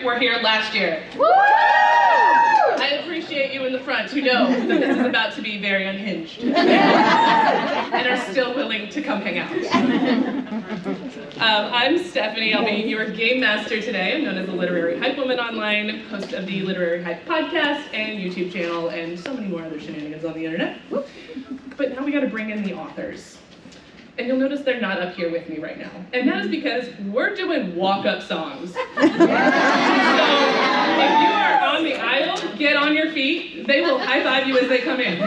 were here last year. Woo! I appreciate you in the front who know that this is about to be very unhinged and are still willing to come hang out. I'm Stephanie. I'll be your game master today. I'm known as the LiteraryHypeWoman online, host of the LiteraryHype Podcast and YouTube channel, and so many more other shenanigans on the internet. But now we got to bring in the authors. And you'll notice they're not up here with me right now. And that is because we're doing walk-up songs. So if you are on the aisle, get on your feet. They will high-five you as they come in.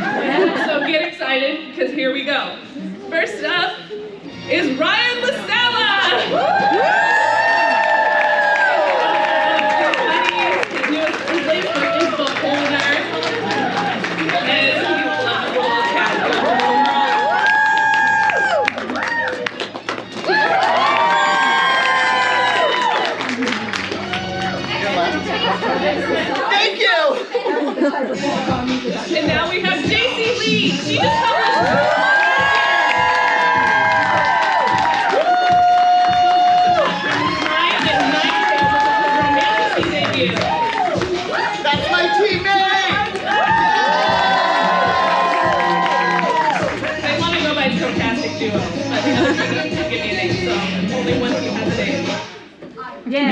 So get excited, because here we go. First up is Ryan La Sala. His newest replacement is the holder. And he loves the little cat. Thank you! And now we have Jayci Lee. She just published That's my teammate! They want to go by Stochastic Duo, but the other team doesn't give me a name, so only one team has a name. Yeah.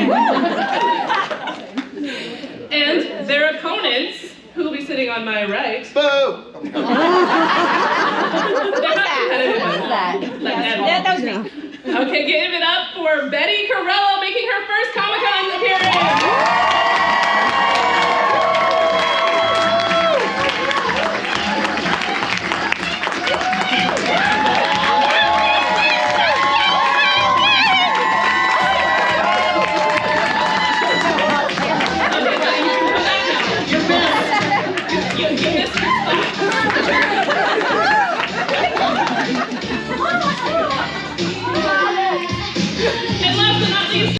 And their opponents, who will be sitting on my right. Boo! They're not competitive at all. Like, at all. Yeah, that was me. Okay, give it up for Betty Corrello making her first Comic-Con appearance. And last but not least,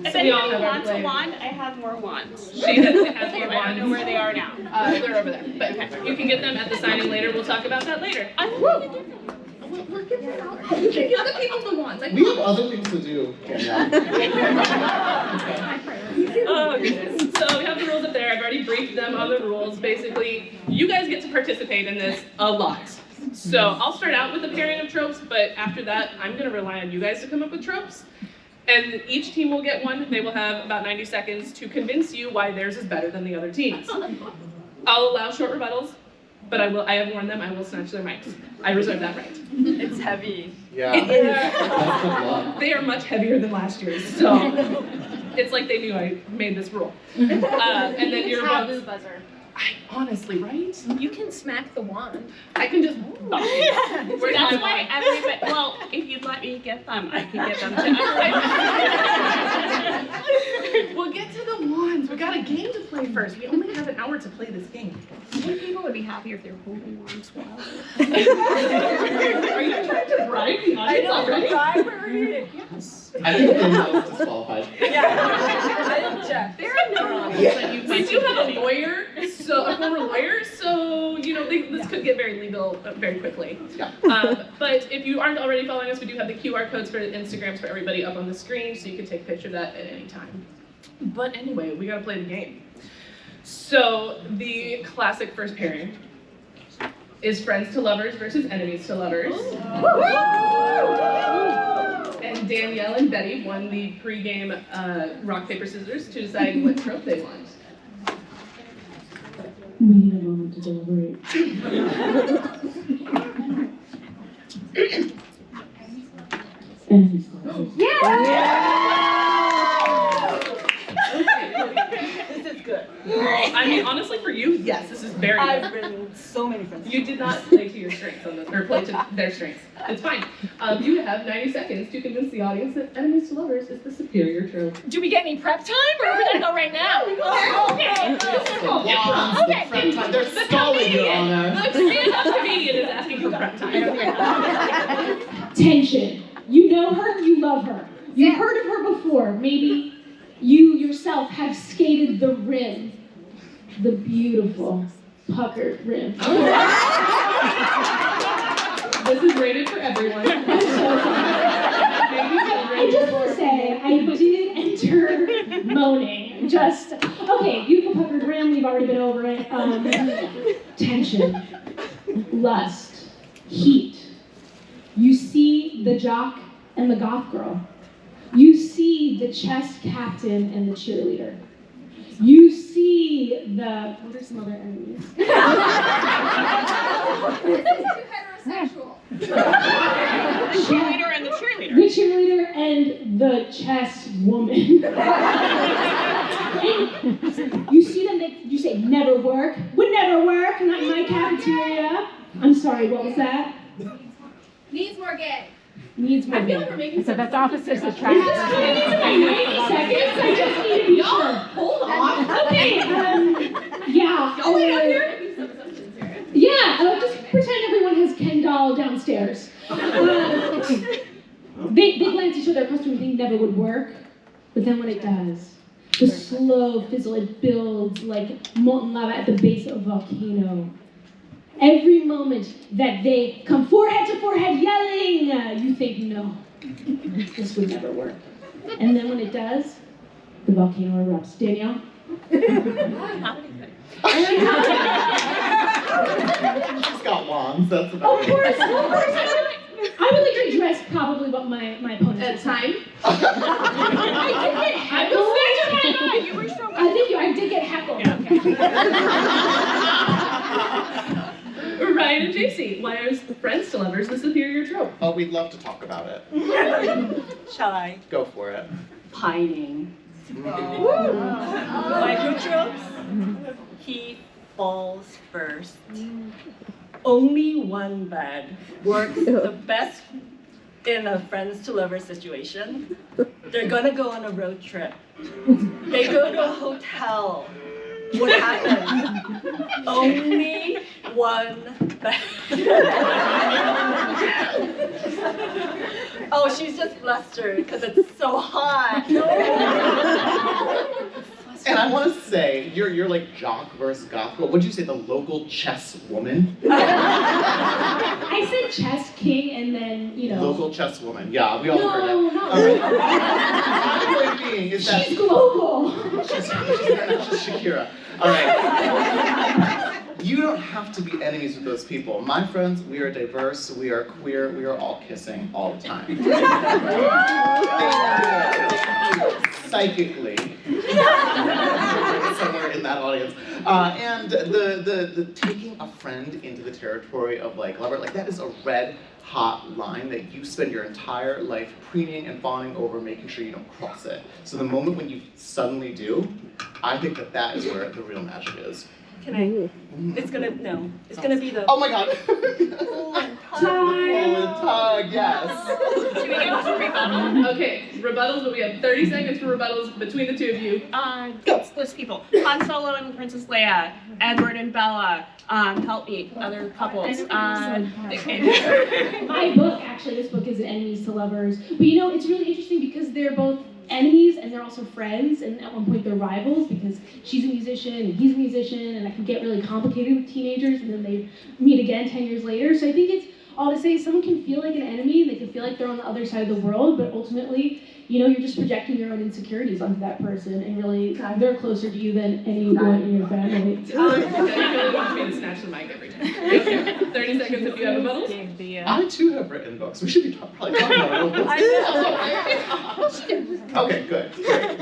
If anyone wants a wand, I have more wands. she has more I don't know wands. where they are now. They're over there. But you can get them at the signing later. We'll talk about that later. We're giving out. You can give the people the wands. We have other things to do, Danielle. Oh, goodness. So we have the rules up there. I've already briefed them on the rules. Basically, you guys get to participate in this a lot. So I'll start out with the pairing of tropes, but after that, I'm going to rely on you guys to come up with tropes. And each team will get one. They will have about 90 seconds to convince you why theirs is better than the other team's. I'll allow short rebuttals, but I have warned them I will snatch their mics. I reserve that right. It's heavy. Yeah. It is. That's a lot. They are much heavier than last year's, so it's like they knew I made this rule. And then your Taboo ones, buzzer. honestly, right? You can smack the wand. I can just. Where's That's my why wand? everybody. Well, if you'd let me get them, I can get them too. We'll get to the wands. We got a game to play first. We only have an hour to play this game. I think people would be happy if they're holding wands well. Are you trying to bribe the audience already? bribery. Yes. I think Danielle's disqualified. Yeah. I object. There are no rules that you We do have a lawyer, so a former lawyer, so you know this could get very legal very quickly. Yeah. But if you aren't already following us, we do have the QR codes for Instagrams for everybody up on the screen, so you can take a picture of that at any time. But anyway, we gotta play the game. So the classic first pairing is friends to lovers versus enemies to lovers. And Danielle and Betty won the pre-game rock, paper, scissors to decide what trope they want. We need a moment to deliberate. Enemies. Okay. I mean, honestly, for you, yes, this is very I've good. written so many friends. You did not play to your strengths on this, or play to their strengths. It's fine. You have 90 seconds to convince the audience that enemies to lovers is the superior trope. Do we get any prep time, or are we gonna go right now? Okay. The prep time. They're stalling, Your Honor. The stand-up comedian is asking for prep time. Tension. You know her, you love her. You've heard of her before. Maybe you yourself have skated the rim. The beautiful, puckered rim. This is rated for everyone. I just want to say, I did enter moaning. Just, okay, beautiful puckered rim, we've already been over it. Tension, lust, heat. You see the jock and the goth girl. You see the chess captain and the cheerleader. You see the, what are some other enemies? Heterosexual. Cheerleader and the cheerleader. The cheerleader and the chess woman. You see them, you say, never work. Would never work, not in my cafeteria. I'm sorry, what was that? Needs more gay. Needs more I feel like we're gay. making So that's opposite Is this coming in like 90 seconds? I just need to be sure. Hold on. Okay, yeah. Y'all wait up here. Yeah, just pretend everyone has Ken doll downstairs. They glance at each other across the room, they never would work. But then when it does, the slow fizzle, it builds like molten lava at the base of a volcano. Every moment that they come forehead to forehead yelling, you think, no, this would never work. And then when it does, the volcano erupts. Danielle? She's got wands, that's Of about course. I would like to address probably what my opponent At is. time. I did get heckled. You were so Thank you, I did get heckled. Ryan and Jayci, why are friends to lovers the superior trope? Oh, we'd love to talk about it. Shall I? Go for it. Pining. My good tropes? He falls first. Only one bed works the best in a friends to lovers situation. They're gonna go on a road trip. They go to a hotel. What happens? Only one bed. Oh, she's just flustered because it's so hot. And I want to say, you're like jock versus goth. What would you say, the local chess woman? I said chess king and then, Local chess woman. Yeah, we all heard it. No, no. All right. My point being is that She's global. she's Shakira. All right. You don't have to be enemies with those people. My friends, we are diverse, we are queer, we are all kissing all the time. Psychically. Somewhere in that audience. And the taking a friend into the territory of like lover, like that is a red hot line that you spend your entire life preening and fawning over, making sure you don't cross it. So the moment when you suddenly do, I think that is where the real magic is. Can I? It's gonna be the Oh my god! pull and tug. Pull and tug, yes. Should we get to rebuttal? Okay, rebuttals, but we have 30 seconds for rebuttals between the two of you. Those people. Han Solo and Princess Leia. Edward and Bella. Help me. Other couples. My book, actually, this book is Enemies to Lovers. But it's really interesting because they're both enemies and they're also friends, and at one point they're rivals because she's a musician and he's a musician, and that can get really complicated with teenagers, and then they meet again 10 years later. So I think it's all to say someone can feel like an enemy and they can feel like they're on the other side of the world, but ultimately, you're just projecting your own insecurities onto that person, and really they're closer to you than anyone in your family. He really wants me to snatch the mic every time. Okay, 30 seconds if you have rebuttals. I too have written books. We should be probably talking about books. Okay, good.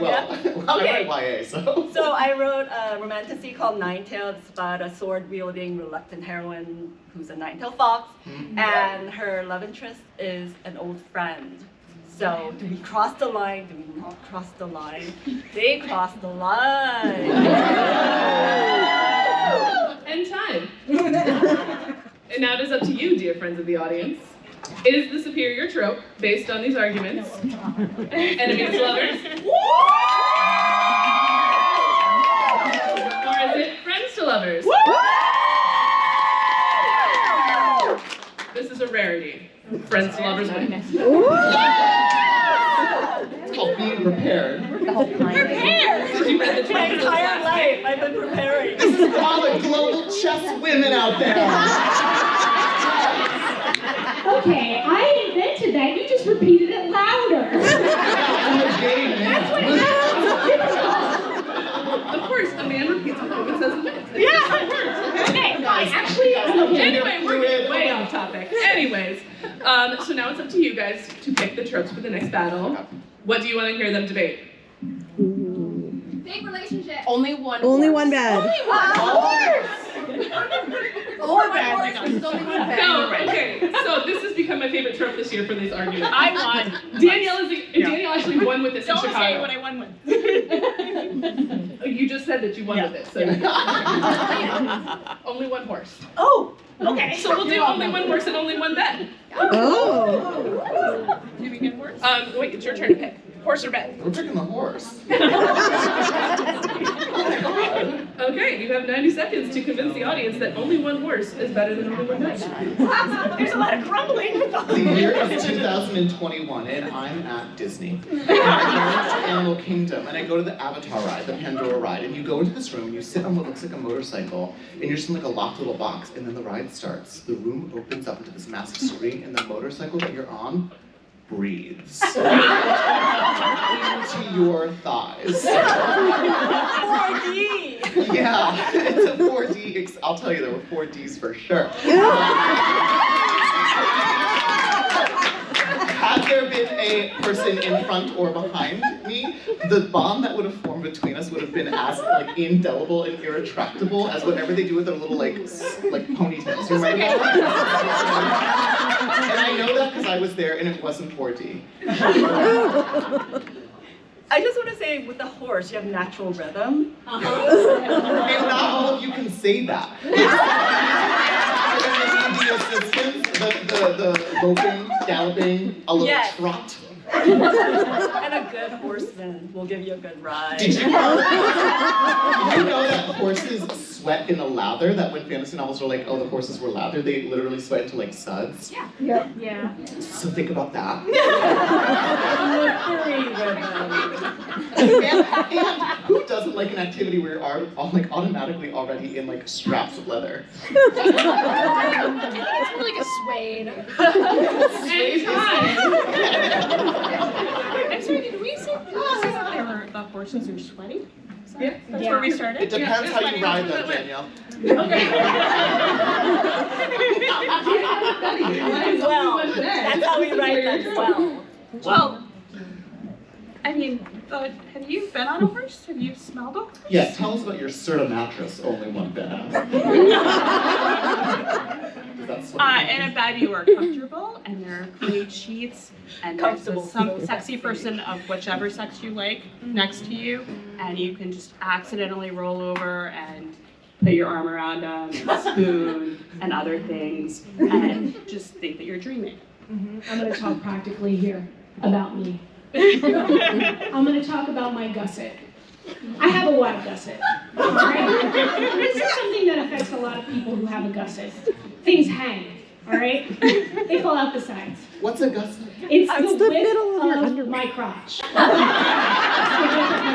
Well, I write YA, so. So I wrote a romantasy called Ninetail. It's about a sword-wielding, reluctant heroine who's a nine-tailed fox, and her love interest is an old friend. So, do we cross the line? Do we not cross the line? They cross the line. And now it is up to you, dear friends of the audience. Is the superior trope, based on these arguments, enemies to lovers? Or is it friends to lovers? This is a rarity. Friends to lovers win. It's called being prepared. Did you read the My Tropes? entire life, I've been preparing. This is for all the global chess women out there. Okay, I invented that. You just repeated it louder. I'm a gay man. Of course, a man repeats what a woman says in minutes. Okay, actually, Anyway, we're getting way off topic. Anyways, so now it's up to you guys to pick the tropes for the next battle. What do you want to hear them debate? Fake relationship. Only one. Only one bad. Or bad. No, okay. So this has become my favorite trope this year for these arguments. I won. Danielle actually won with this in Don't Chicago. say what I won with. You just said that you won with it, so only one horse. Oh, okay. So we'll do only one horse and only one bet. Oh. Do we get worse? Wait, it's your turn to pick. Horse or bet? We're picking the horse. Okay, you have 90 seconds to convince the audience that only one horse is better than only one bet. There's a lot of grumbling with all The year is 2021, and I'm at Disney. I'm going to Animal Kingdom, and I go to the Avatar ride, the Pandora ride, and you go into this room, and you sit on what looks like a motorcycle, and you're just in like a locked little box, and then the ride starts. The room opens up into this massive screen, and the motorcycle that you're on breathes into your thighs. 4D. Yeah, it's a 4D. I'll tell you, there were 4Ds for sure. Had there been a person in front or behind me, the bond that would have formed between us would have been as like indelible and irretractable as whatever they do with their little like ponytails. You remember that? And I know that because I was there and it wasn't 4D. I just want to say, with the horse, you have natural rhythm. And not all of you can say that. The assistance, the loping, galloping, a little trot. And a good horseman will give you a good ride. Did you know that horses sweat in a lather? That when fantasy novels are like, oh, the horses were lather, they literally sweat into like suds? Yeah. So think about that. Slippery rhythm. And who doesn't like an activity where you're like automatically already in like straps of leather? It's like a suede. I'm sorry, did we say that the horses are sweaty? Yeah. That's where we started? It depends how you ride them, Danielle. Well, that's how we write them well. Well, I mean, have you been on a horse? Have you smelled a horse? Yeah, tell us about your Serta mattress, only one bed. In a bed you are comfortable, and there are great sheets, and there's some sexy person of whichever sex you like next to you, and you can just accidentally roll over and put your arm around them, and spoon, and other things, and just think that you're dreaming. I'm going to talk practically here about me. I'm going to talk about my gusset. I have a wide gusset. Right? This is something that affects a lot of people who have a gusset. Things hang, all right? They fall out the sides. What's a gusset? It's the width middle of your of underwear. my crotch. It's the width of my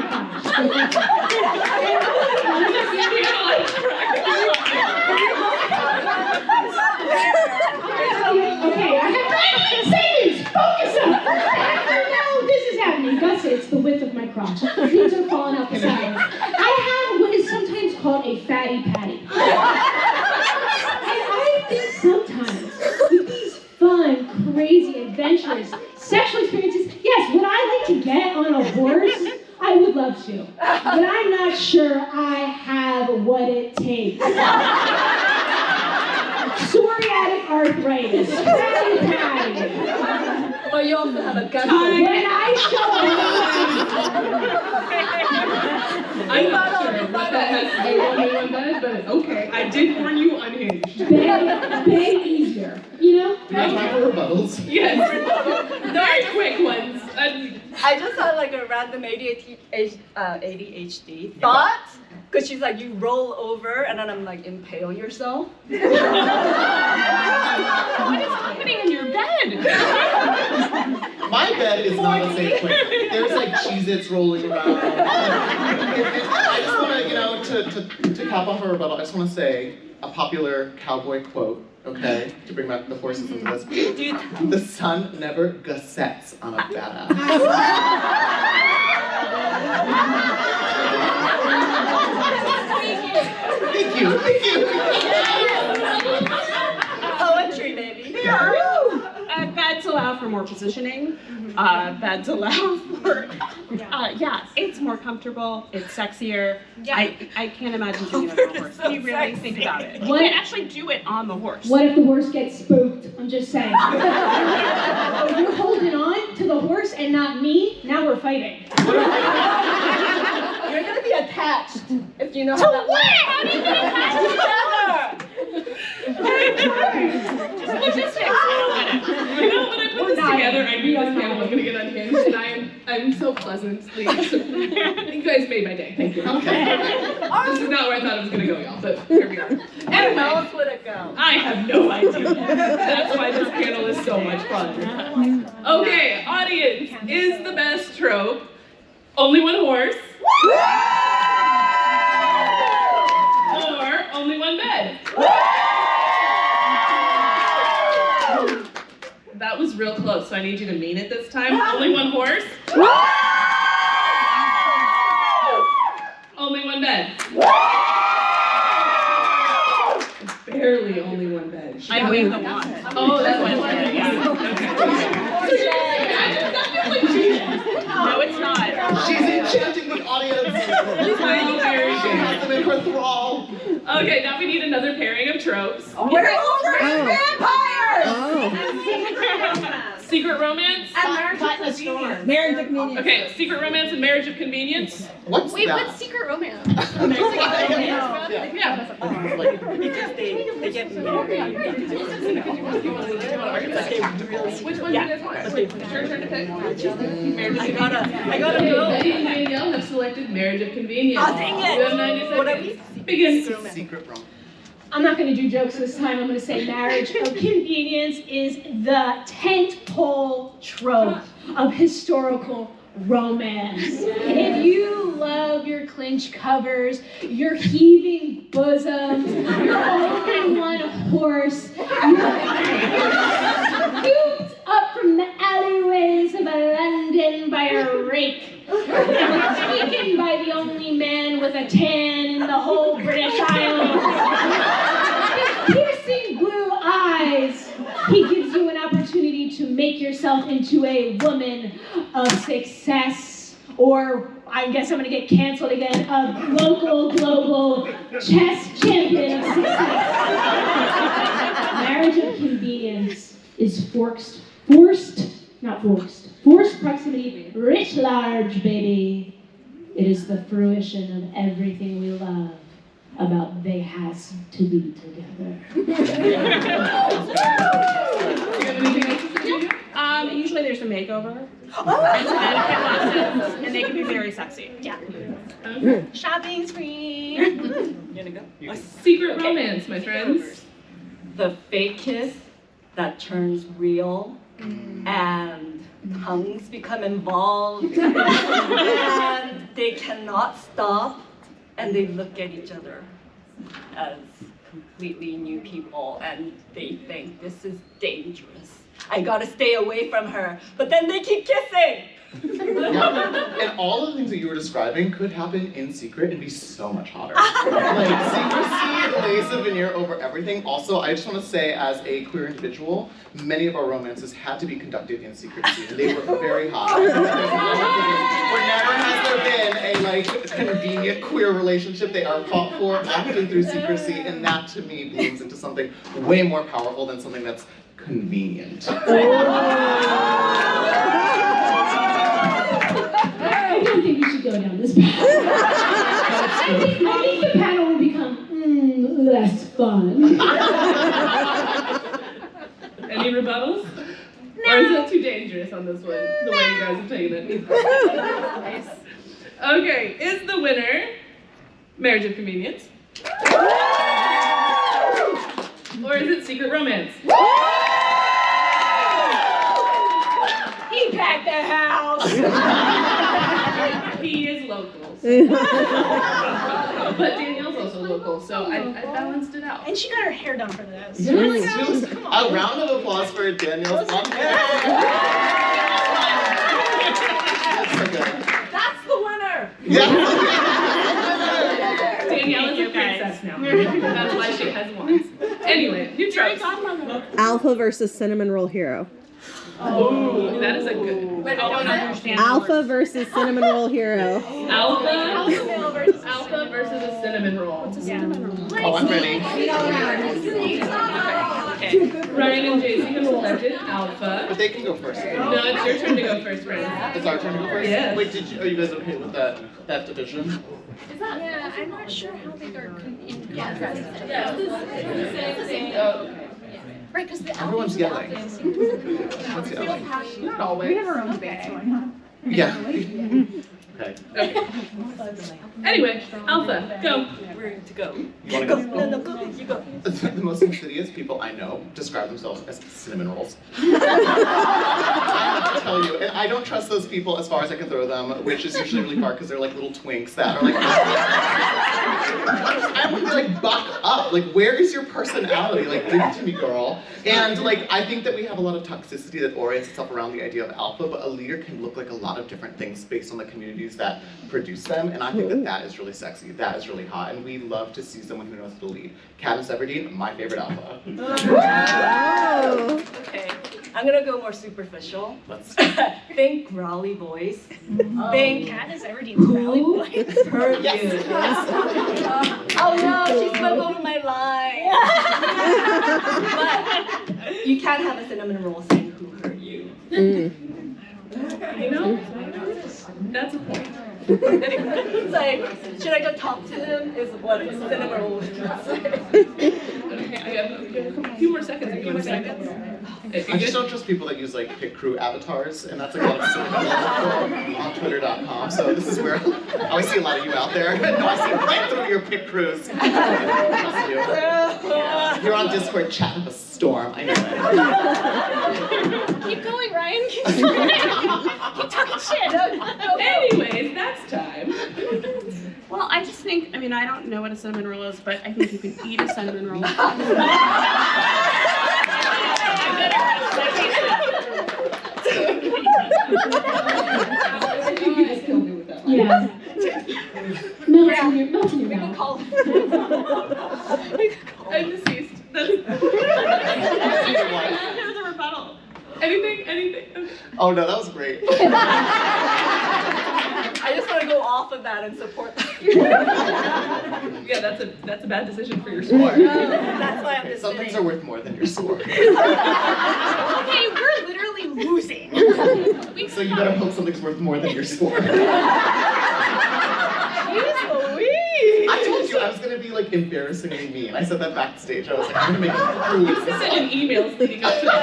Okay, I have 9 seconds! Focus up! No, this is happening. Gusset, it's the width of my crotch. Things are falling out the sides. I have what is sometimes called a fatty patty. And I think sometimes with these fun, crazy, adventurous sexual experiences, yes, would I like to get on a horse? I would love to. But I'm not sure I have what it takes. Psoriatic arthritis, fatty patty. Well, you also have a gusset. When I show up, I'm not sure what that has Jess, do only one bed, but okay. I did warn you, unhinged. Beg easier, you know? Do you have time for rebuttals? Yes. Very quick ones. I just had like a random ADHD thought, because she's like, you roll over, and then I'm like, impale yourself. What is happening in your bed? My bed is not a safe place. There's like Cheez-Its rolling around. I just want to, to cap off our rebuttal, I just want to say a popular cowboy quote, okay, to bring back the horses into this. The sun never gussets on a badass. Thank you. Poetry, baby. Beds allow for more positioning. Beds allow for, it's more comfortable. It's sexier. Yeah. I can't imagine doing it on a horse. If you really think about it. You can actually do it on the horse. What if the horse gets spooked? I'm just saying. If you're holding on to the horse and not me, now we're fighting. You're gonna be attached if you know how that works. How do you get attached to each other? Just logistics. I You know, when I put this together, I knew this panel was going to get unhinged, and I'm so pleasantly. You guys made my day. Thank you. Okay. This is not where I thought it was going to go, y'all, but here we are. Where else would it go? I have no idea. That's why this panel is so much fun. Okay, audience, is the best trope only one horse? Or only one bed? That was real close, so I need you to mean it this time. Only one horse? Only one bed? Barely only one bed. I win the one. Oh, that's one. Yeah. Okay. No, it's not. She's enchanting the audience. She has them in her thrall. Okay, now we need another pairing of tropes. We're over vampires! Secret romance? And marriage of convenience. Marriage of convenience. Okay, secret romance and marriage of convenience. What's Wait, that? what's secret romance? Yeah. Because they get married. Which one do you guys want? It's your turn to pick. I gotta Okay, go. Betty and Danielle have selected marriage of convenience. Oh, dang it. You have 90 seconds. What are we? Begin. Secret romance. I'm not going to do jokes this time. I'm going to say marriage of convenience is the tentpole trope of historical romance. If you love your clinch covers, your heaving bosoms, your only one horse, scooped up from the alleyways of London by a rake, taken by the only man with a tan in the whole British Isles. His piercing blue eyes, he gives you an opportunity to make yourself into a woman of success, or I guess I'm gonna get canceled again, a local, global chess champion of success. Marriage of convenience is forced proximity, rich large, baby. It is the fruition of everything we love about they has to be together. Usually there's a makeover. And some etiquette lessons, and they can be very sexy. Yeah. Shopping spree. You gonna go? A secret romance, my friends. The fake kiss that turns real, and tongues become involved, and they cannot stop, and they look at each other as completely new people, and they think this is dangerous. I gotta stay away from her, but then they keep kissing. Yeah. And all of the things that you were describing could happen in secret and be so much hotter. Like, secrecy lays a veneer over everything. Also, I just want to say, as a queer individual, many of our romances had to be conducted in secrecy, and they were very hot. Where never has there been a convenient queer relationship. They are fought for often through secrecy, and that to me blooms into something way more powerful than something that's convenient. I don't think we should go down this path. think the panel will become less fun. Any rebuttals? Or is it too dangerous on this one, the way you guys have taken it? Nice. Okay, is the winner Marriage of Convenience? Or is it Secret Romance? He packed the house. He is local. But Danielle's also local, so I balanced it out. And she got her hair done for this. A round of applause for Danielle's mom. That's the winner. Danielle is a princess now. That's why she has wands. Anyway, new tropes. Alpha versus cinnamon roll hero. Oh, that is a good one. I don't understand. Alpha versus cinnamon roll hero. Alpha versus a cinnamon roll. Oh, I'm ready. Okay. Ryan and Jayci have selected Alpha. But they can go first. No, it's your turn to go first, friend. It's our turn to go first? Yes. Wait, are you guys okay with that division? Yeah, I'm not sure how they are in contrast. Right, because the Everyone's yelling. What's yelling? Not always. We have our own debates going on. Yeah. Okay. Anyway, Alpha, go. We're to go. You wanna go? No, go. You go. The most insidious people I know describe themselves as cinnamon rolls. I have to tell you, and I don't trust those people as far as I can throw them, which is usually really hard because they're like little twinks that are like. I would be like, buck up. Like, where is your personality? Like, give it to me, girl. And like, I think that we have a lot of toxicity that orients itself around the idea of alpha, but a leader can look like a lot of different things based on the communities that produce them, and I think that that is really sexy. That is really hot, and we love to see someone who knows how to lead. Katniss Everdeen, my favorite alpha. Oh. Okay. I'm gonna go more superficial. Let's. Think growly voice. Think Katniss Everdeen's rally voice. Hurt you. Oh no, she spoke over my line. But you can't have a cinnamon roll saying who hurt you. You know, that's a point. Anyway, it's like, should I go talk to him? Is what a cinnamon roll would say. Okay, I have a few more seconds if you want to say that. I just don't trust people that use like pit crew avatars, and that's like a lot of cinnamon on Twitter.com. So this is where I always see a lot of you out there. No, I see right through your pit crews. I trust you. You're on Discord chatting up a storm. I know that. Keep going, Ryan. Keep going. Keep talking shit. Anyways, that's time. Well, I just think, I mean, I don't know what a cinnamon roll is, but I think you can eat a cinnamon roll. Yeah. Melting your mouth. Call I'm deceased. That's the rebuttal. Anything? Okay. Oh no, that was great. I just want to go off of that and support that. Yeah, that's a bad decision for your score. That's why I'm just Some things are worth more than your score. Okay, we're literally losing. So you better hope something's worth more than your score. I told you I was gonna be like embarrassingly mean. I said that backstage. I was like, I'm gonna make it You sent in emails leading up to this.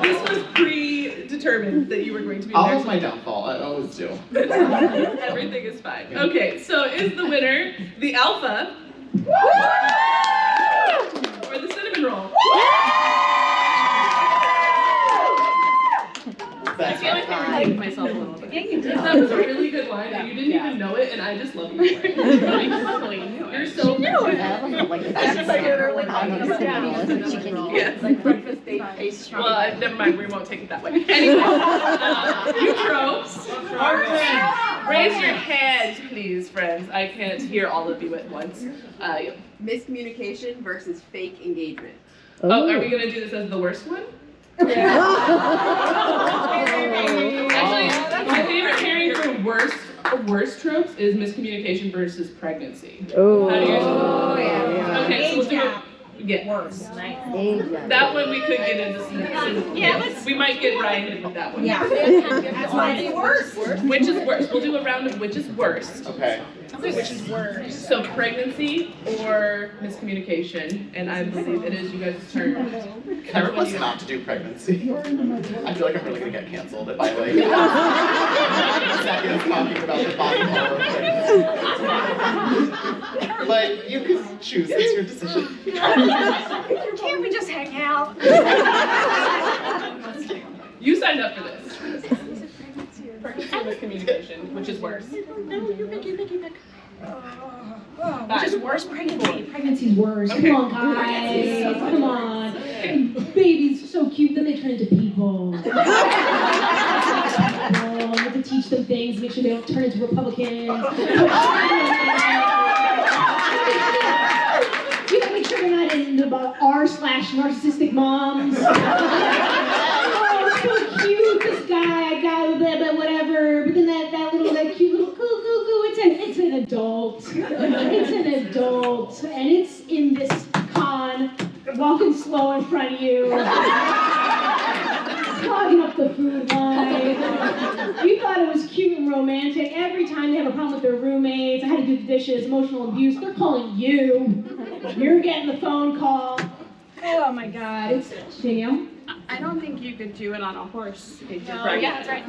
This was predetermined that you were going to be Always embarrassed. my downfall. I always do. Everything is fine. Okay, so is the winner the alpha or the cinnamon roll? I feel like I redeemed myself a little bit. Yeah, you did. That was a really good line, and you didn't even know it, and I just love you for it. You're so good. Yes. like breakfast date pastry. Well, never mind, we won't take it that way. Anyway, you tropes. Raise your hands, please, friends. I can't hear all of you at once. Miscommunication versus fake engagement. Oh, are we gonna do this as the worst one? Actually, my favorite pairing for worst tropes is miscommunication versus pregnancy. Oh. How do you? Yeah. Okay, so we'll do it. Yeah. Worse. Nice. That one we could get into some. We might get Ryan in with that one. Yeah. That's why it's worse. Which is worse? We'll do a round of which is worst. Okay. Which is worse? So pregnancy or miscommunication, and I believe it is you guys' turn. Can I request not to do pregnancy? I feel like I'm really gonna get canceled if I like seconds talking about the body horror of pregnancy. But you can choose, it's your decision. Can't we just hang out? You signed up for this. Pregnancy or miscommunication, which is worse? Which is worse, pregnancy? Pregnancy's worse. Okay. Come on, guys. Come on. Babies so cute, then they turn into people. You have to teach them things, make sure they don't turn into Republicans. You gotta make sure they're not in the r/narcissistic moms. Oh, so cute, this guy, I got a blah, blah, whatever. But then that cute little goo, it's an adult. It's an adult. And it's in this con, walking slow in front of you. Clogging up the food line. You thought it was cute and romantic. Every time they have a problem with their roommates, I had to do the dishes, emotional abuse, they're calling you. You're getting the phone call. Oh my God, it's Danielle. I don't think you could do it on a horse. If you're Oh, yeah, that's right.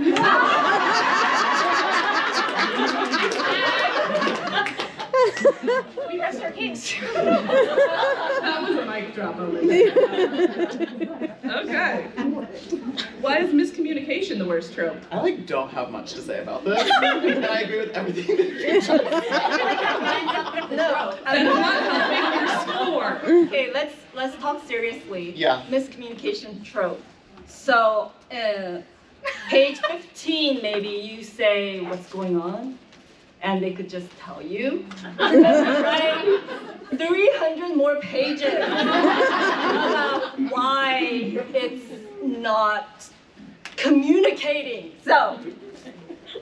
We rest our case. That was a mic drop moment. Okay. Why is miscommunication the worst trope? I don't have much to say about this. And I agree with everything that you just said. No. That's not helping your score. Okay, let's talk seriously. Yeah. Miscommunication trope. So, page 15, maybe you say what's going on, and they could just tell you. Right? 300 more pages about why it's not communicating. So,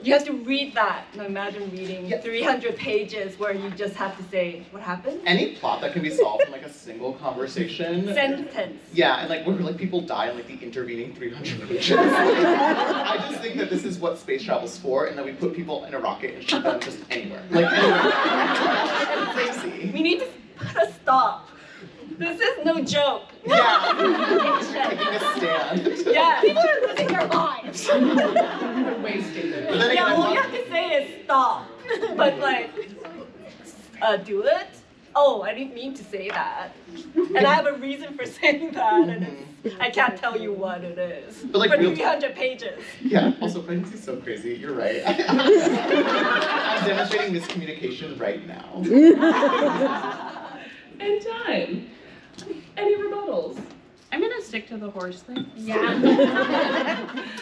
you have to read that. Now imagine reading 300 pages where you just have to say, what happened? Any plot that can be solved in a single conversation. Sentence. Yeah, and where people die in the intervening 300 pages. I just think that this is what space travel's for, and that we put people in a rocket and shoot them just anywhere. Anywhere. Crazy. We need to put a stop. This is no joke. Yeah. Taking a stand. Yeah. People are losing their lives. Wasting it. But then again, Yeah, I all want- you have to say is stop. But do it? Oh, I didn't mean to say that. And I have a reason for saying that, and I can't tell you what it is. But, for real 300 pages. Yeah, also pregnancy's so crazy, you're right. I'm demonstrating miscommunication right now. And time. Any rebuttals? I'm gonna stick to the horse thing. Yeah.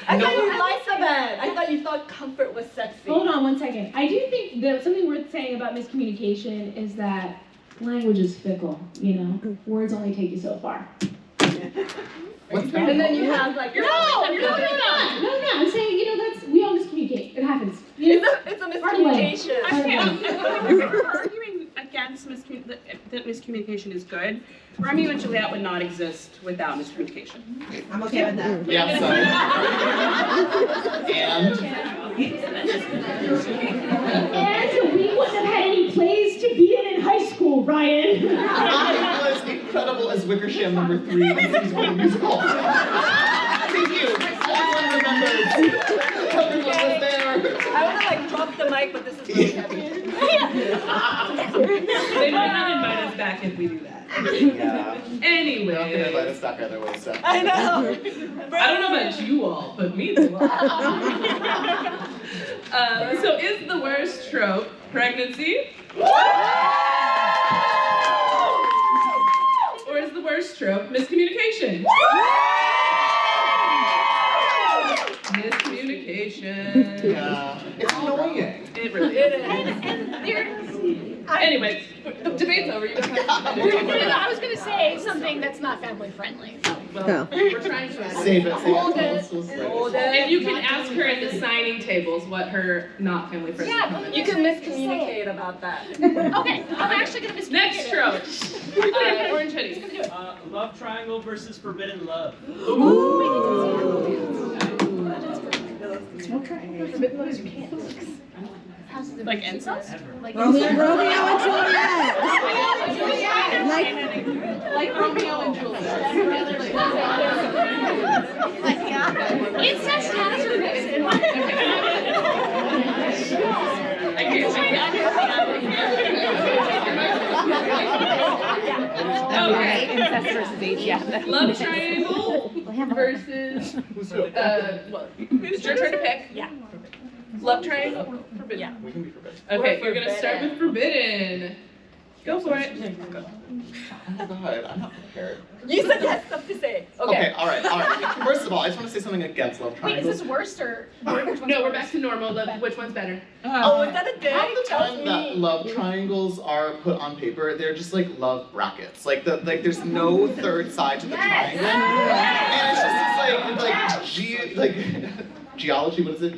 I thought you liked the bed. I thought you thought comfort was sexy. Hold on one second. I do think that something worth saying about miscommunication is that language is fickle, Words only take you so far. What's that? And then you have No, I'm saying, we all miscommunicate. It happens. It's a miscommunication. We're arguing against that miscommunication is good. Romeo and Juliet would not exist without miscommunication. I'm okay with that. Yeah, sorry. And we wouldn't have had any plays to be in high school, Ryan. I was incredible as Wickersham #3 in season 1 musical. Thank you. Everyone remembers. Everyone was there. I want to drop the mic, but this is really heavy. They might not invite us back if we do that. Yeah. They're not gonna Anyway. invite us back either way, so. I know. I don't know about you all, but me they will. So is the worst trope pregnancy? Or is the worst trope miscommunication? Miscommunication. Yeah. It's annoying. It really is. Anyway, the debate's over. You don't have to I was going to say something that's not family friendly. Well, we're trying to Save it. Hold it. And you can ask her at the signing tables what her not family friends comment. You can miscommunicate about that. Okay, I'm actually gonna miss. Next trope. Orange hoodie. Love triangle versus forbidden love. Like incest? Romeo and Juliet. Like Romeo and Juliet. Incest has her reason. I can't Okay. Incest versus age, yeah. Love triangle versus well, it's your turn to pick. Yeah. Love triangle, forbidden. Yeah. We can be forbidden. Okay, We're you're gonna start with forbidden. Go for it. Oh my god, I'm not prepared. You said yes, stuff to say. Okay, all right. First of all, I just want to say something against love Wait, triangles. is this worse or No, we're back to normal. Which one's better? Oh, is that a dig? Half the Tell time that me. love triangles are put on paper, they're just like love brackets. Like there's no third side to the triangle. And it's just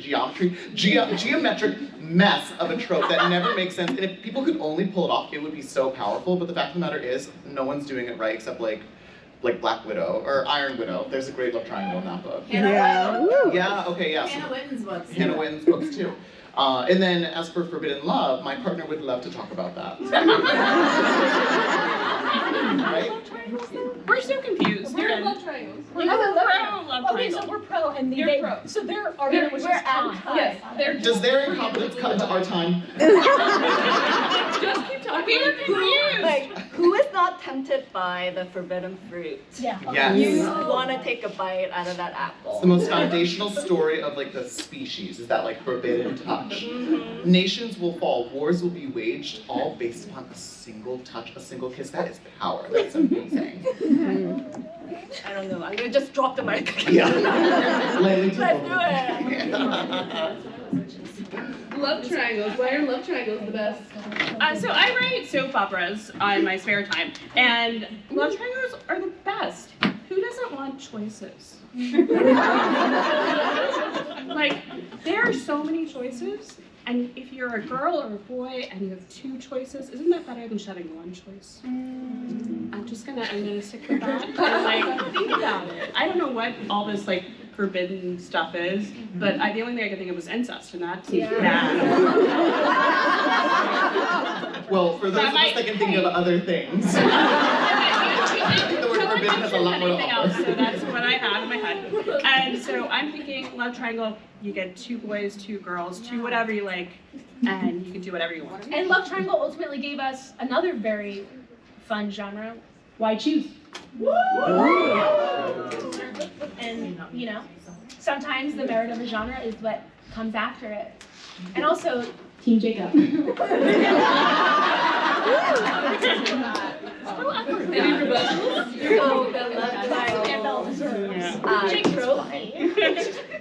geometry, geometric mess of a trope that never makes sense. And if people could only pull it off, it would be so powerful. But the fact of the matter is, no one's doing it right except like Black Widow or Iron Widow. There's a great love triangle in that book. Yeah. Yeah. Okay. Yeah. Hannah Witten's books. Hannah Witten's books too. And then as for forbidden love, my partner would love to talk about that. Right? We're so confused. We're in love triangles. We're pro love Okay, so triangle. we're pro, and You're they pro. so their argument was just con. Yes, they're Does their incompetence cut into our time? just keep talking. We were confused. Like, who is not tempted by the forbidden fruit? Yeah. Yes. You want to take a bite out of that It's apple. the most foundational story of like the species, is that like forbidden touch. Nations will fall, wars will be waged, all based upon a single touch, a single kiss. That is power. That's amazing. I don't know. I'm gonna just drop the mic. Yeah. Lightly Let's do it. Love triangles. Why are love triangles the best? So I write soap operas on my spare time, and love triangles are the best. Who doesn't want choices? Like, there are so many choices, and if you're a girl or a boy and you have two choices, isn't that better than having one choice? I'm gonna stick with that. And, like, think about it. I don't know what all this like forbidden stuff is, but the only thing I could think of was incest, and that seems bad. Well, for those of us that can think of other things. I think the word forbidden has a lot more to Anything else, offer. so that's what I have in my head. And so I'm thinking love triangle, you get 2 boys, 2 girls, 2 whatever you like, and you can do whatever you want. And Love Triangle ultimately gave us another very fun genre. Why choose? And you know, sometimes the merit of a genre is what comes after it. And also, Team Jacob. Any rebuttals? So the love triangle trope,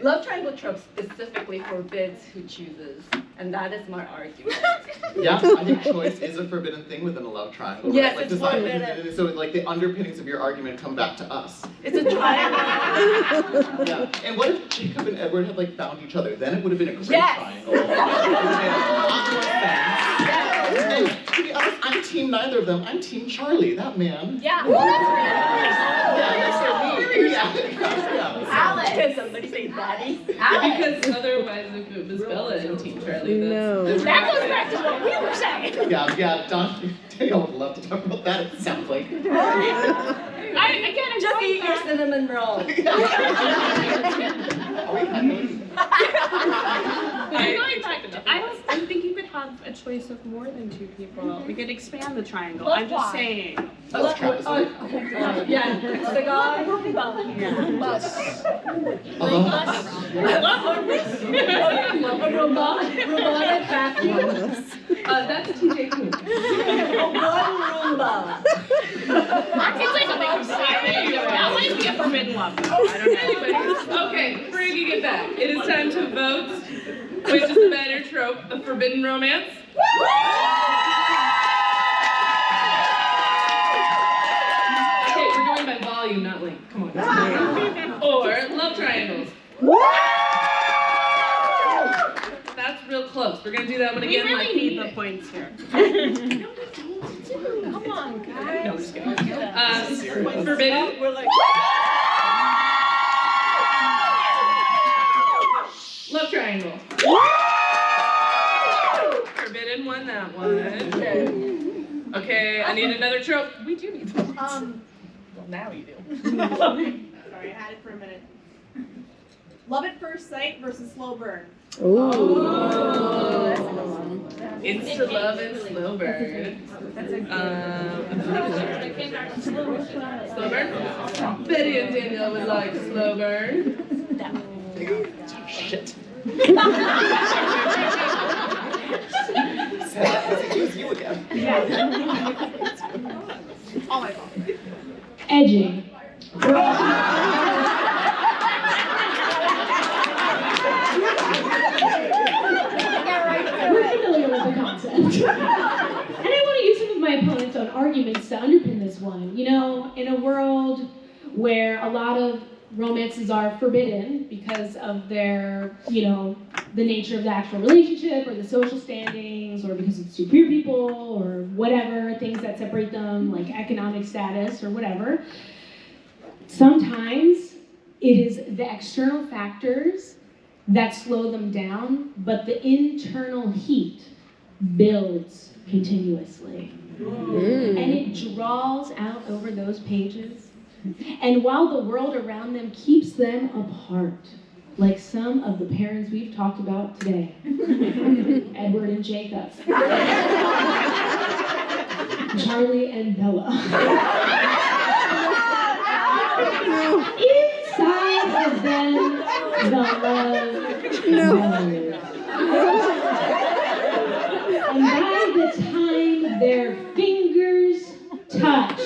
love triangle trope specifically forbids who chooses, and that is my argument. Yeah, I think choice is a forbidden thing within a love triangle. Right? Yes, Like it's design- forbidden. So like the underpinnings of your argument come back to us. It's a triangle. Yeah. And what if Jacob and Edward had like found each other? Then it would have been a great Yes. triangle. It would have made a lot more sense. And to be honest, I'm team neither of them. I'm team Charlie, that man. Yeah. Alex. Can somebody say daddy? Because otherwise, if it was Bella and Team Charlie, No. That goes back to what we were saying. Yeah, Danielle would love to talk about that, it sounds like. I'm Just eat your cinnamon roll. Are we happy? I think you could have a choice of more than 2 people. We could expand the triangle. Love I'm just why? saying. Love trapezoid. Yeah, it's the guy. Robotic vacuum. That's a TJ Coon. One Roomba. That seems like something I'm saying. That might be a forbidden love, though. I don't know. Okay, bringing it back. It is time to vote. Which is the better trope, a forbidden romance? Okay, we're going by volume, not length. Come on. We're gonna do that one We again. really like need the points here. Come on, guys. No, I'm just kidding. Forbidden. We're like, Love triangle. Forbidden won that one. Okay, I need another trope. We do need some. Well, now you do. Sorry, I had it for a minute. Love at first sight versus slow burn. Insta love and slow burn. Slow burn? Betty and Danielle would like slow burn. Shit. It was you again. All my fault. Edging. We're familiar with the concept. And I want to use some of my opponent's own arguments to underpin this one. You know, in a world where a lot of romances are forbidden because of their, you know, the nature of the actual relationship or the social standings or because it's two queer people or whatever, things that separate them, like economic status or whatever, sometimes it is the external factors that slow them down, but the internal heat builds continuously. And it draws out over those pages. And while the world around them keeps them apart, like some of the parents we've talked about today, Edward and Jacob, Charlie and Bella. Inside of them, the love grows. And by the time their fingers touch,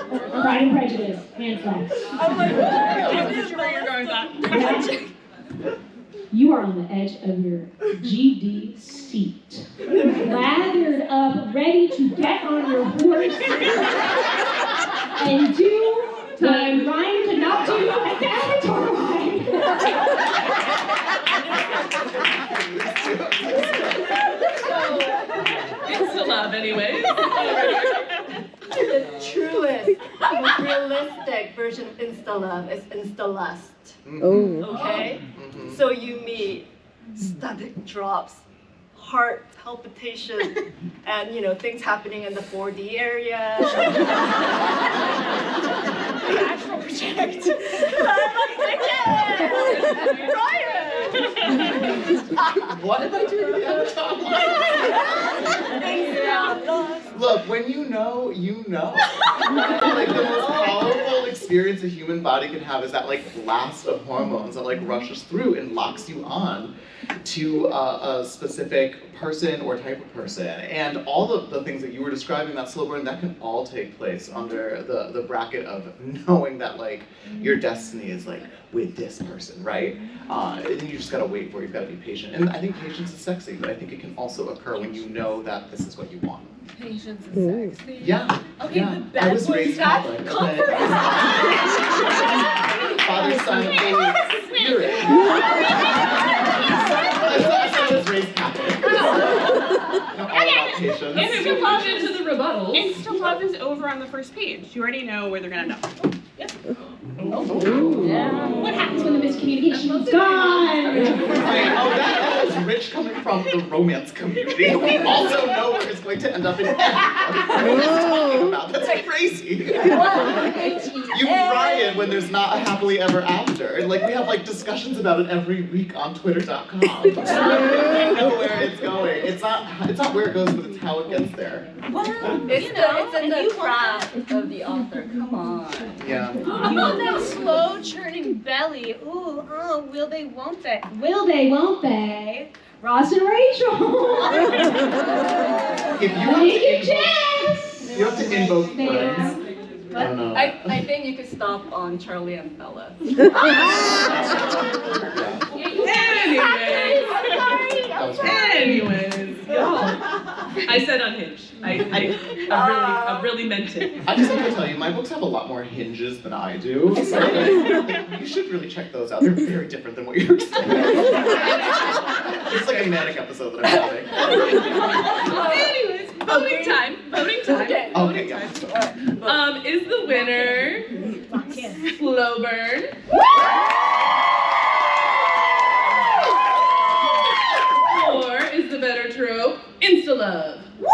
Pride and Prejudice, hand flex. oh my God. This is where you're going back. You are on the edge of your GD seat, lathered up, ready to get on your horse and do what Ryan could not do at the Avatar ride. It's the love, anyways. The truest, most realistic version of insta-love is insta-lust. Okay? So you meet stomach drops, heart palpitation, and you know, things happening in the 4D area. Astral project. What did I do to the Avatar? Look, when you know, you know. Like the most powerful experience a human body can have is that like blast of hormones that like rushes through and locks you on to a specific person or type of person. And all of the things that you were describing, that slow burn, that can all take place under the bracket of knowing that like your destiny is like with this person, right? And you just gotta wait for it, you've gotta be patient. And I think patience is sexy, but I think it can also occur when you know that this is what you want. Patience is sexy. Yeah. Okay, yeah. the bad I was raised Catholic. Father, Son, Holy Spirit. I was raised Catholic. Know all about patience. And if we love into the rebuttals. Insta love is over on the first page. You already know where they're gonna end up. Yep. What happens when the miscommunication is gone? That is rich coming from the romance community. We also know where it's going to end up in everyone. Talking about. That's crazy. You cry it when there's not a happily ever after. And like we have like discussions about it every week on Twitter.com. We know where it's going. It's not where it goes, but it's how it gets there. Well, it's in the craft of the author. Come on. Yeah. How about that slow churning belly? Ooh, oh, will they, won't they? Will they, won't they? Ross and Rachel. Thank you, Jess. You have to invoke friends. I don't know. I think you could stop on Charlie and Bella. Anyway. That That was Anyways, y'all. I said unhinged. I really meant it. I just have to tell you, my books have a lot more hinges than I do. So like, you should really check those out. They're very different than what you're experiencing. It's like a manic episode that I'm having. Anyways, voting time. Voting time. Okay, yeah. Is the winner Slow Burn? Or is the better trope Insta Love? Well,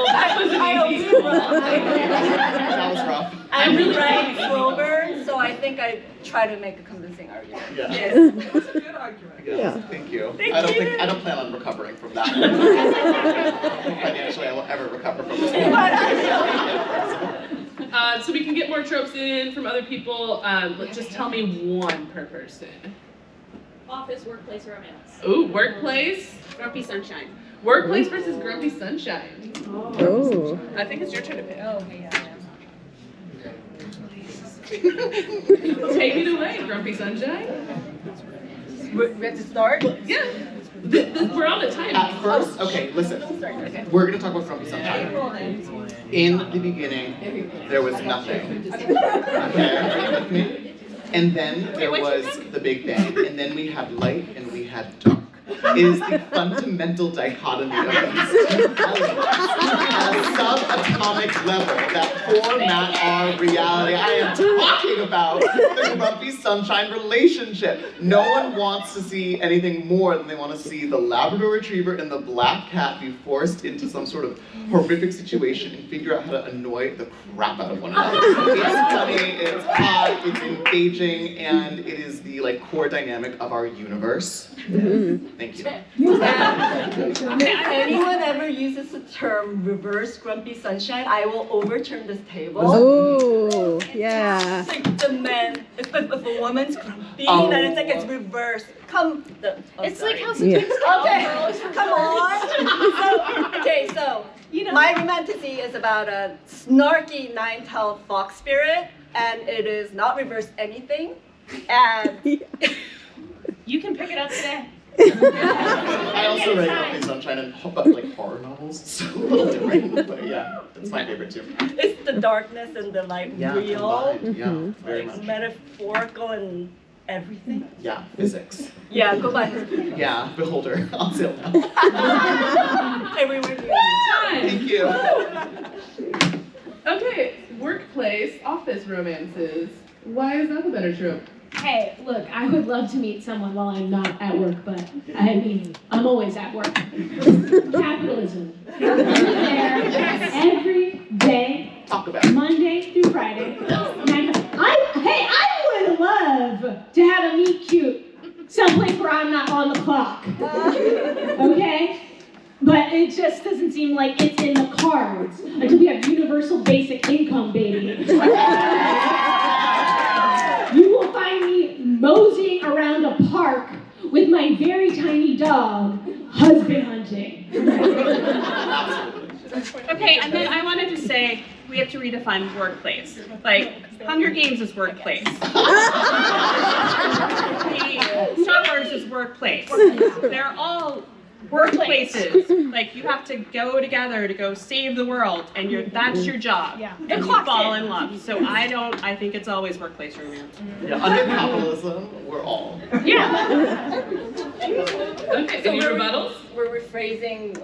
that was an easy one. That was rough. I'm really writing slow burn, so I think I try to make a convincing argument. Yeah. Yes. That's a good argument. Yeah. Thank you. Thank I don't plan on recovering from that. Financially, I won't ever recover from this. So we can get more tropes in from other people. Just tell me one per person. Office, workplace, romance. Ooh, workplace. Grumpy sunshine. Workplace versus grumpy sunshine. Oh. I think it's your turn to pick. Oh, okay, yeah. Take it away, grumpy sunshine. We have to start? Yeah. We're on a time. At first, okay, listen. We're gonna talk about Grumpy Sunshine. In the beginning, there was nothing. Okay, are you with me? And then there was the Big Bang, and then we had light and we had dark. It is the fundamental dichotomy of these two elements at a subatomic level that format our reality. I am talking about the Grumpy Sunshine relationship. No one wants to see anything more than they want to see the Labrador Retriever and the black cat be forced into some sort of horrific situation and figure out how to annoy the crap out of one another. It's funny, it's hot, it's engaging, and it is the core dynamic of our universe. Thank you. Anyone ever uses the term reverse grumpy sunshine, I will overturn this table. Oh, yeah. It's like the man, if a woman's grumpy, Oh. then it's like it's reversed. It's like how Yeah. Okay, come on. So, my romantasy is about a snarky nine-tailed fox spirit, and it is not reverse anything. And you can pick it up today. I also read Grumpy Sunshine and horror novels, so a little different, but yeah, it's my favorite too. it's the darkness and the real, combined, yeah, very much. metaphorical and everything. Yeah, physics. Yeah, go by. Yeah, Beholder, on sale now. Everywhere. Thank you. Okay, workplace, office romances. Why is that the better trope? Hey, look, I would love to meet someone while I'm not at work, but I mean, I'm always at work. Capitalism. I'm there every day, Talk about it. Monday through Friday. I would love to have a meet cute someplace where I'm not on the clock. Okay? But it just doesn't seem like it's in the cards until we have universal basic income, baby. You will find me moseying around a park with my very tiny dog, husband hunting. Okay, and then I wanted to say we have to redefine workplace. Like, Hunger Games is workplace. Star Wars is workplace. They're all workplaces. Like, you have to go together to go save the world, and that's your job. Yeah. And you fall in love. So I think it's always workplace romance. Yeah, under capitalism, we're all. Yeah. Okay, any rebuttals? We're rephrasing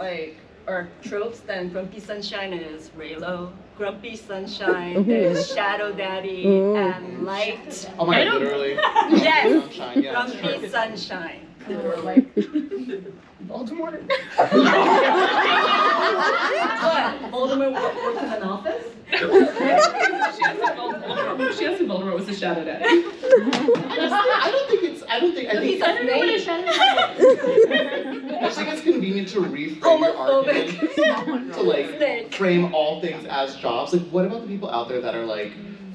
our tropes. Then Grumpy Sunshine is Raylo. Grumpy Sunshine is Shadow Daddy and Light. Oh my god, literally. Yes. Sunshine, yeah. Grumpy Sunshine. Voldemort. What? Voldemort works in an office? She asked if Voldemort was the Shadow Daddy. I think it's convenient to reframe your argument to frame all things as jobs. Like, what about the people out there that are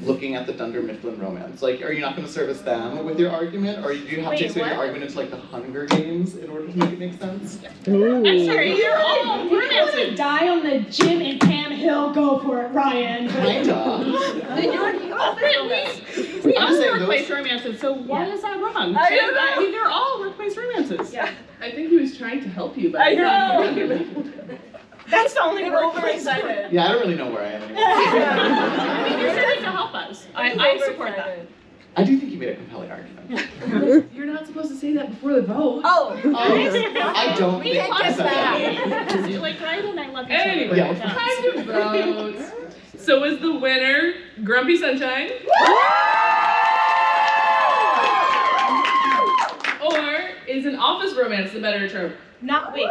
looking at the Dunder Mifflin romance? Are you not going to service them with your argument, or do you have to expand your argument into the Hunger Games in order to make it make sense? I'm sorry, you're all If you want to die on the Jim and Pam Hill, go for it, Ryan. Kinda. Then you're We We I'm all saying workplace those. romances, so why is that wrong? I know. I mean, they're all workplace romances. Yeah. I think he was trying to help you, but I know. That's the only workplace. Overexcited. Yeah, I don't really know where I am anymore. I mean, you're trying to help us. I support that. I do think you made a compelling argument. you're not supposed to say that before the vote. Oh, I don't We think didn't I get said that. Like, Ryan and I love each Anyway, other. Yeah. time to vote. So is the winner Grumpy Sunshine? Or is an office romance the better trope? Not wait.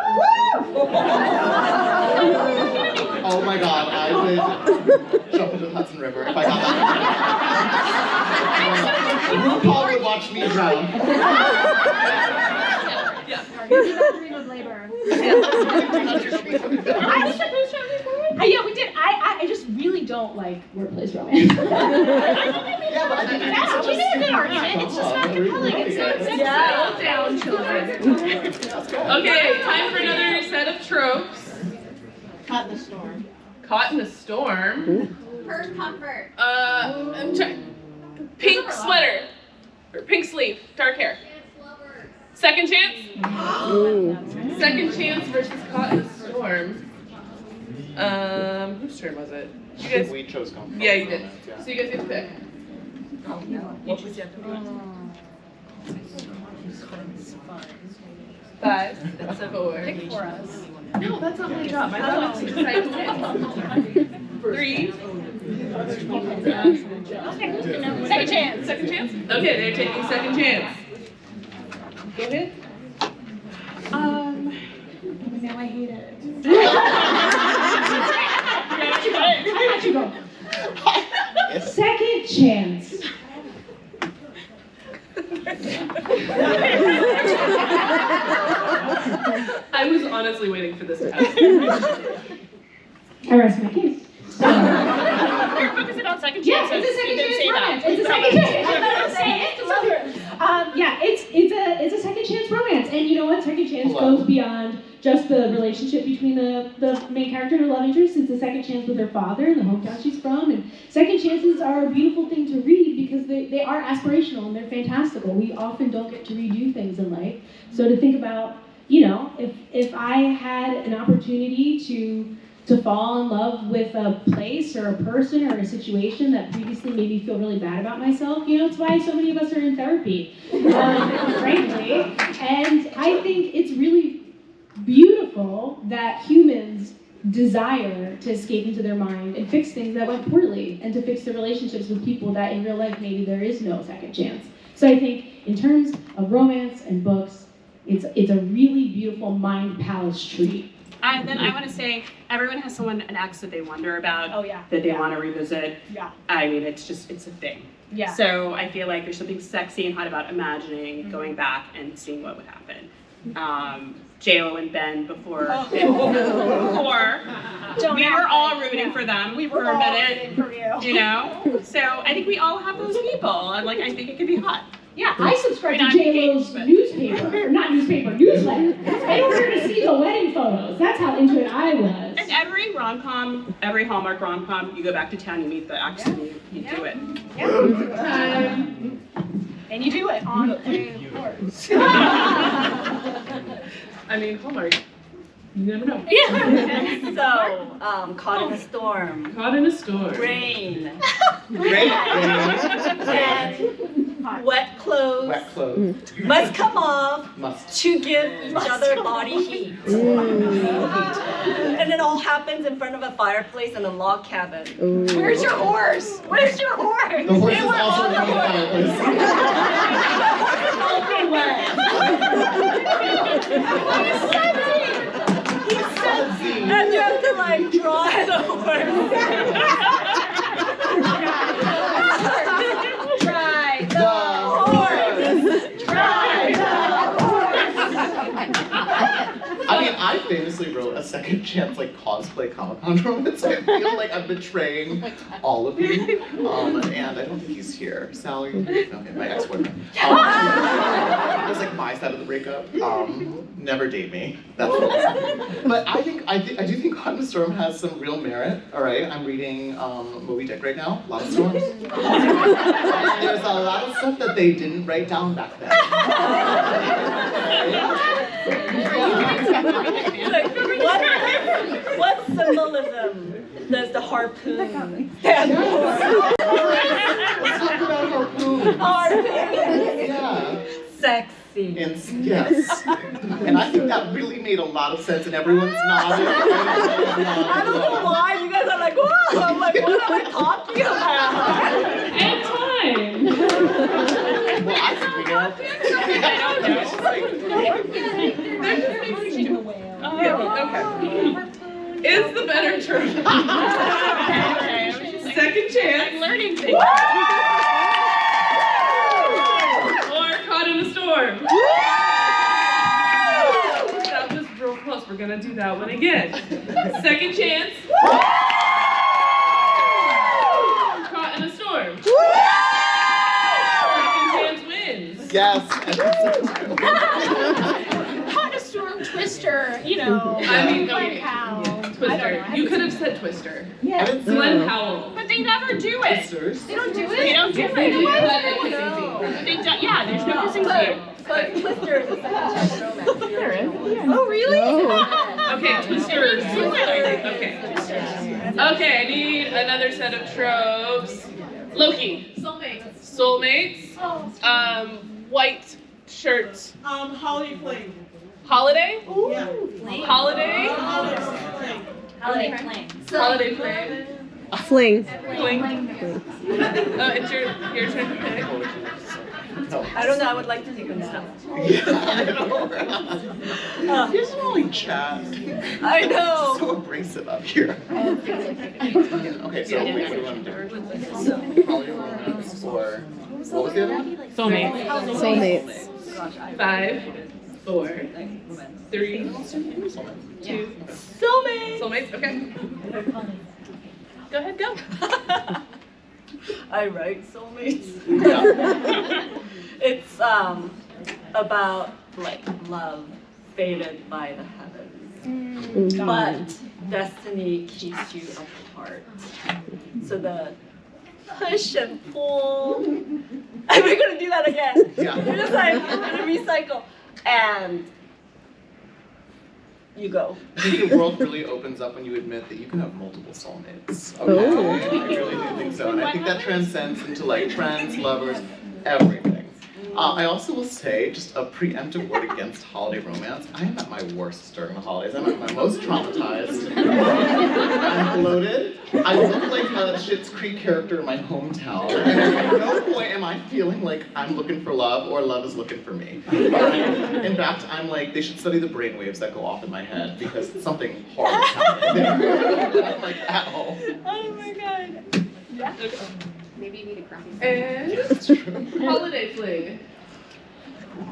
Oh my god, I would jump into the Hudson River if I got that. RuPaul would watch me drown. Dream of labor. Yeah, we did. I just really don't like workplace romance. Yeah, but I think That's a good argument. It's just not compelling. It's not sexy. Yeah. Down, children. Okay, time for another set of tropes. Caught in the storm. Caught in a storm. First comfort. I'm trying. Pink sweater. Or pink sleeve, dark hair. Second chance? Second chance versus caught in a storm. Whose turn was it? You guys. we chose comfort. Yeah, you did. Yeah. So you guys get to pick. Oh no. What was the other Five. That's a 4. pick for us. No, that's not my job. My job is to decide who wins. 3. Second chance. Second chance? Okay, they're taking second chance. Go ahead. Now I hate it. I got you go. Second chance. I was honestly waiting for this to happen. I rest my case. You're focusing on second Yeah, chances. it's a second You didn't chance say romance. that. It's a second chance. I'm not saying it. Yeah, it's a second chance romance, and you know what? Second chance Hello. goes beyond just the relationship between the main character and her love interest. It's a second chance with her father and the hometown she's from, and second chances are a beautiful thing to read because they are aspirational and they're fantastical. We often don't get to redo things in life, so to think about, you know, if I had an opportunity to fall in love with a place or a person or a situation that previously made me feel really bad about myself. You know, it's why so many of us are in therapy, frankly. And I think it's really beautiful that humans desire to escape into their mind and fix things that went poorly and to fix the relationships with people that in real life maybe there is no second chance. So I think in terms of romance and books, it's a really beautiful mind palace treat. And then I want to say, everyone has someone, an ex that they wonder about, Oh, yeah. that they want to revisit. Yeah. I mean, it's a thing. Yeah. So I feel like there's something sexy and hot about imagining going back and seeing what would happen. J.Lo and Ben before, we were all rooting for them for a minute, for you. you know? So I think we all have those people, and like, I think it could be hot. Yeah, I subscribe I to mean, I'm J-Lo's engaged, newsletter in order to see the wedding photos. That's how into it I was. And every rom-com, every Hallmark rom-com, you go back to town, you meet the ex, and you do it. And you do it on the course. I mean, Hallmark. You never know. So, caught in a storm. Caught in a storm. Rain. Great. And wet clothes. Wet clothes. Must come off Must. to give each other body heat. And it all happens in front of a fireplace in a log cabin. Where's your horse? Where's your horse? The horse is also in front of the fireplace. And you have to like draw the horse. Try The horse. Try I I mean, I famously wrote a second chance like cosplay Comic-Con romance. So I feel like I'm betraying all of you. And I don't think he's here. Sally, okay, my ex-boyfriend. It was like my side of the breakup. Never date me. That's what I'll say. But I do think Caught in a Storm has some real merit. All right, I'm reading Moby Dick right now. A lot of storms. There's a lot of stuff that they didn't write down back then. What symbolism does the harpoon stand for? Let's talk about harpoon. Harpoon. Yeah. Sexy. Yes. And I think that really made a lot of sense, and everyone's nodding. I don't know why you guys are like, whoa! I'm like, what am I talking about? And time. Well, I think we know. Okay. Is the better term. Second chance. I'm learning things. Or Caught in a Storm. That was real close. We're gonna do that one again. Second chance. Caught in a Storm. Second chance wins. Yes. Caught in a Storm, Twister, you know. I mean, Glenn okay. Powell. Twister. You could have said Twister. Yeah. Glenn Powell. But they never do it. They don't do it? They don't do it. They don't, yeah, there's no kissing scene. But Twister is a second chance romance. There is. Oh, really? Okay, Twister. Okay. Okay, I need another set of tropes. Loki. Soulmates. White shirts. Holiday fling. Holiday? Yeah. Holiday? Holiday Flame. Holiday flame. Fling. Fling. It's your turn to pick. I don't know, I would like to take a nap. You guys don't like chat. I know. So abrasive up here. Okay, so wait, what do you want to do? Holiday romance or what was the other one? Soulmates. Soulmates. 5, 4, 3, 2. Soulmates. Soulmates. Okay. Go ahead. Go. I write soulmates. Yeah. It's about like love fated by the heavens, but destiny keeps you apart. So the push and pull. And we're gonna do that again. Yeah. We're just like gonna recycle, and you go. I think the world really opens up when you admit that you can have multiple soulmates. Okay. Oh. I really do think so. And I think that transcends into like friends, lovers, everything. I also will say, just a preemptive word against holiday romance. I am at my worst during the holidays. I'm at my most traumatized. I'm bloated. I look like a Schitt's Creek character in my hometown. And at no point am I feeling like I'm looking for love or love is looking for me. In fact, I'm like, they should study the brainwaves that go off in my head because something horrible is happening. I'm like, at home. Oh my god. Yeah. Okay. Maybe you need a crappy. And holiday fling.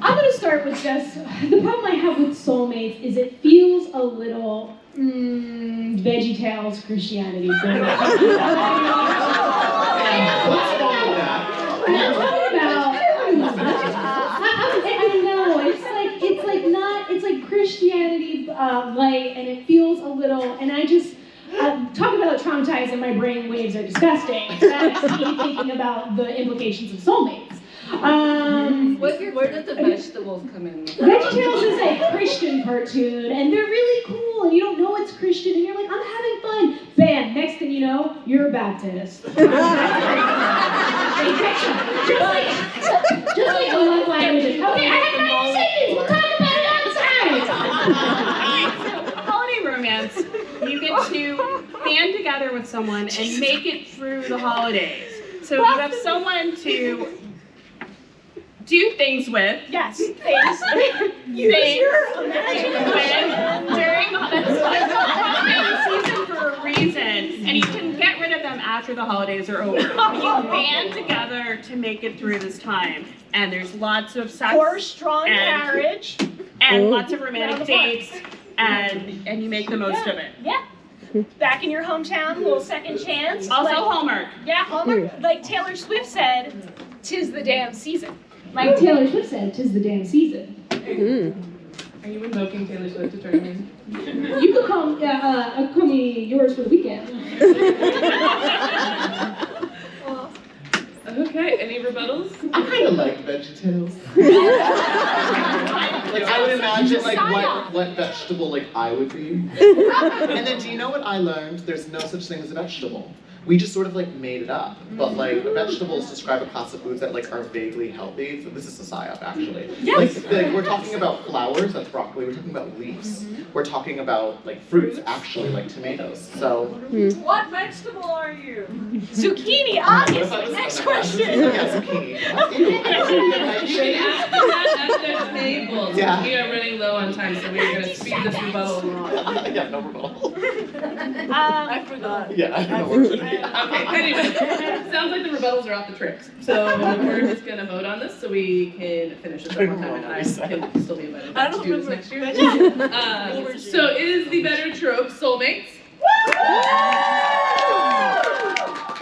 I'm gonna start with Jess. The problem I have with soulmates is it feels a little VeggieTales Christianity. What's wrong with that? I'm talking about. I know it's like Christianity light, and it feels a little. And I just talk about traumatized, and my brain waves are disgusting. That's me thinking about the implications of soulmates. Where does the vegetables come in? VeggieTales is a Christian cartoon, and they're really cool, and you don't know it's Christian, and you're like, I'm having fun. Bam, next thing you know, you're a Baptist. Just like the love languages. Okay, I have 90 seconds. We'll talk about it outside. Holiday romance, you get to band together with someone and make it through the holidays. So you have someone to do things with. Yes. Things with during the holiday season for a reason, and you can get rid of them after the holidays are over. But you band together to make it through this time, and there's lots of sex Or strong and- marriage. and Ooh. lots of romantic dates and you make the most of it. Yeah. Back in your hometown, little second chance. Also Hallmark. Yeah, Hallmark. Like Taylor Swift said, "'Tis the damn season." Like Taylor Swift said, "'Tis the damn season." Are you invoking Taylor Swift to turn in? You could call me yours for the weekend. Okay, any rebuttals? I kind of like VeggieTales. Like I would imagine like what vegetable like I would be. And then do you know what I learned? There's no such thing as a vegetable. We just sort of like made it up. But like vegetables describe a class of foods that like are vaguely healthy. So this is a psyop actually. Yes. Like we're talking about flowers, that's broccoli. We're talking about leaves. We're talking about like fruits actually, like tomatoes. So What vegetable are you? Zucchini, obviously. Next question. Yeah, zucchini. You can ask them that at their tables. Yeah. We are running low on time, so we are going to speed this rebuttal along. Yeah, no rebuttal. I forgot. Yeah, I don't know. Okay, anyway, sounds like the rebuttals are off the tricks. So we're just going to vote on this so we can finish this up on time and I can still be invited back to do this next year. So is the better trope soulmates?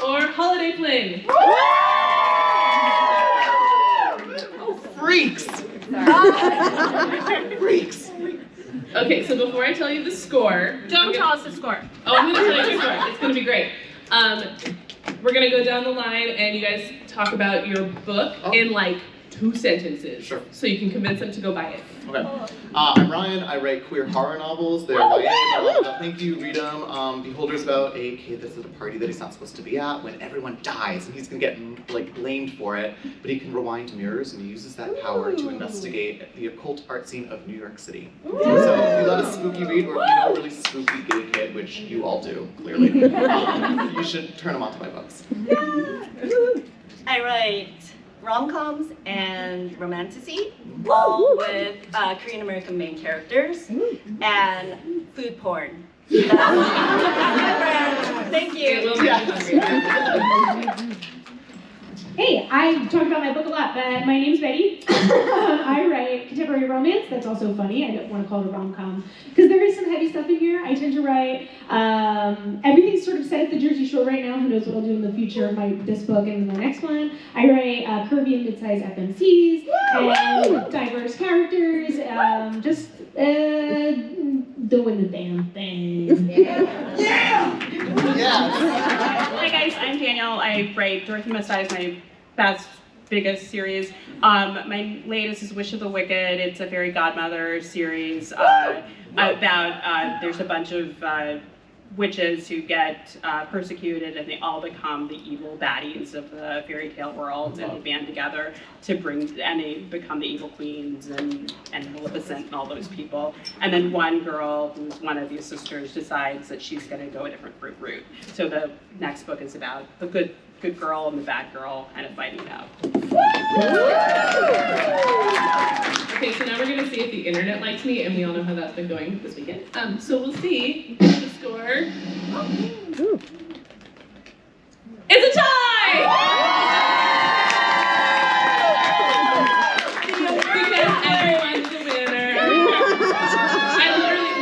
Or holiday fling? Freaks! Freaks! Okay, so before I tell you the score... Don't tell us the score. Oh, I'm going to tell you the score. It's going to be great. We're going to go down the line and you guys talk about your book in like 2 sentences. Sure. So you can convince them to go buy it. Okay. I'm Ryan. I write queer horror novels. They're YA. Thank you. Read them. Beholder's about a kid that's at a party that he's not supposed to be at when everyone dies, and he's gonna get like blamed for it. But he can rewind mirrors, and he uses that power to investigate the occult art scene of New York City. So if you love a spooky read, or if you know a really spooky gay kid, which you all do clearly, you should turn them onto my books. I write rom-coms and romantasy, all with Korean American main characters, and food porn. Thank you. Hey, I talk about my book a lot, but my name's Betty. I write contemporary romance that's also funny. I don't want to call it a rom-com because there is some heavy stuff in here. I tend to write, everything's sort of set at the Jersey Shore right now. Who knows what I'll do in the future of this book and the next one. I write curvy and mid-sized FMCs and diverse characters, just doing the damn thing. Yeah! Hi guys, I'm Danielle. I write Dorothy Must Die is my biggest series. My latest is Wish of the Wicked. It's a fairy godmother series about there's a bunch of witches who get persecuted and they all become the evil baddies of the fairy tale world and they band together to they become the evil queens and Maleficent and all those people. And then one girl who's one of these sisters decides that she's going to go a different route. So the next book is about the good girl and the bad girl kind of fighting it out. Okay, so now we're going to see if the internet likes me, and we all know how that's been going this weekend. So we'll see if the score... It's a tie! Because everyone's the winner.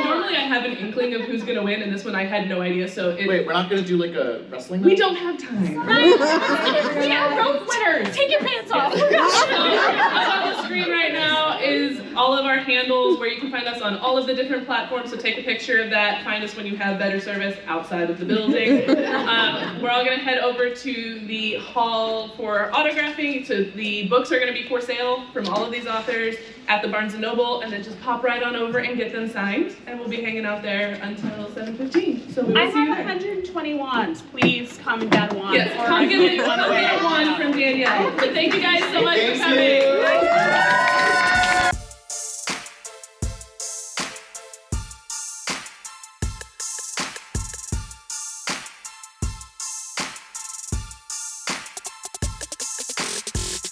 Normally I have an inkling of who's going to win, and this one I had no idea, so it... Wait, we're not going to do like a wrestling match? We don't have time. We are both winners. Take your pants off. Up on the screen right now is all of our handles where you can find us on all of the different platforms, so take a picture of that. Find us when you have better service outside of the building. We're all going to head over to the hall for autographing. So the books are going to be for sale from all of these authors at the Barnes & Noble, and then just pop right on over and get them signed, and we'll be hanging out there until 7:15. So we will see you there. I have 121s. Please come and get one. Yes, come get one from Danielle. But thank you guys so much for coming.